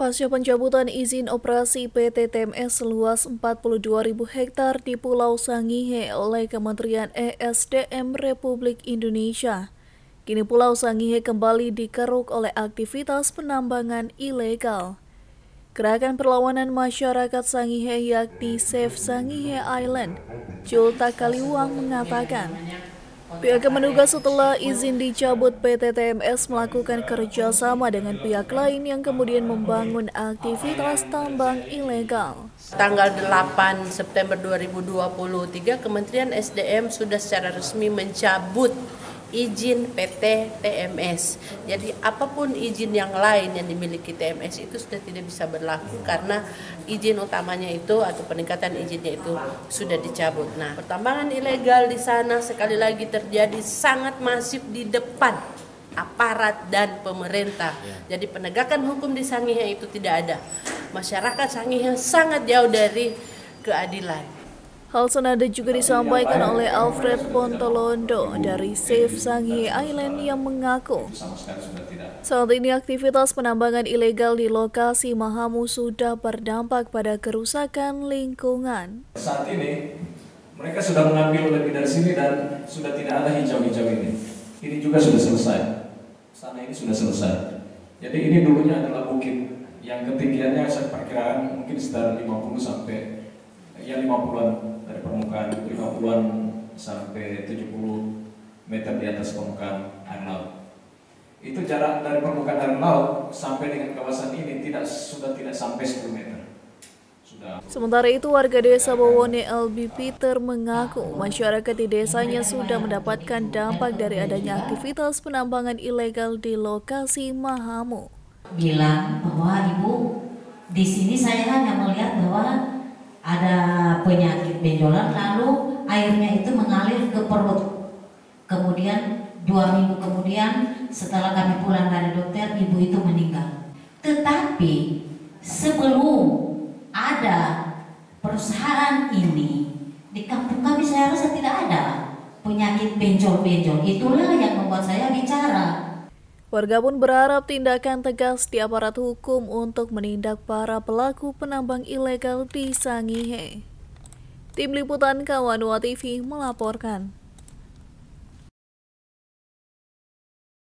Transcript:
Pasca pencabutan izin operasi PT TMS seluas 42.000 hektar di Pulau Sangihe oleh Kementerian ESDM Republik Indonesia, kini Pulau Sangihe kembali dikeruk oleh aktivitas penambangan ilegal. Gerakan perlawanan masyarakat Sangihe yakni Save Sangihe Island, Julta Kaliwang mengatakan, pihaknya menduga setelah izin dicabut PT TMS melakukan kerjasama dengan pihak lain yang kemudian membangun aktivitas tambang ilegal. Tanggal 8 September 2023, Kementerian SDM sudah secara resmi mencabut izin PT TMS. Jadi apapun izin yang lain yang dimiliki TMS itu sudah tidak bisa berlaku karena izin utamanya itu atau peningkatan izinnya itu sudah dicabut. Nah, pertambangan ilegal di sana sekali lagi terjadi sangat masif di depan aparat dan pemerintah. Jadi penegakan hukum di Sangihe itu tidak ada. Masyarakat Sangihe sangat jauh dari keadilan. Hal senada juga disampaikan oleh Alfred Pontolondo dari Save Sangihe Island yang mengaku saat ini aktivitas penambangan ilegal di lokasi Mahamu sudah berdampak pada kerusakan lingkungan. Saat ini mereka sudah mengambil lebih dari sini dan sudah tidak ada hijau-hijau ini. Ini juga sudah selesai. Sana ini sudah selesai. Jadi ini dulunya adalah bukit yang ketinggiannya saya perkirakan mungkin sekitar 50 sampai 50-an dari permukaan, 50-an sampai 70 meter di atas permukaan air laut. Itu jarak dari permukaan air laut sampai dengan kawasan ini sudah tidak sampai 10 meter. Sementara itu, warga desa Bowone LB Peter mengaku masyarakat di desanya sudah mendapatkan dampak dari adanya aktivitas penambangan ilegal di lokasi Mahamu. Bilang bahwa ibu di sini saya hanya melihat bahwa ada penyakit benjolan, lalu airnya itu mengalir ke perut. Kemudian 2 minggu kemudian setelah kami pulang dari dokter, ibu itu meninggal. Tetapi sebelum ada perusahaan ini di kampung kami, saya rasa tidak ada penyakit benjol-benjol. Itulah yang membuat saya bicara. Warga pun berharap tindakan tegas di aparat hukum untuk menindak para pelaku penambang ilegal di Sangihe. Tim Liputan Kawanua TV melaporkan.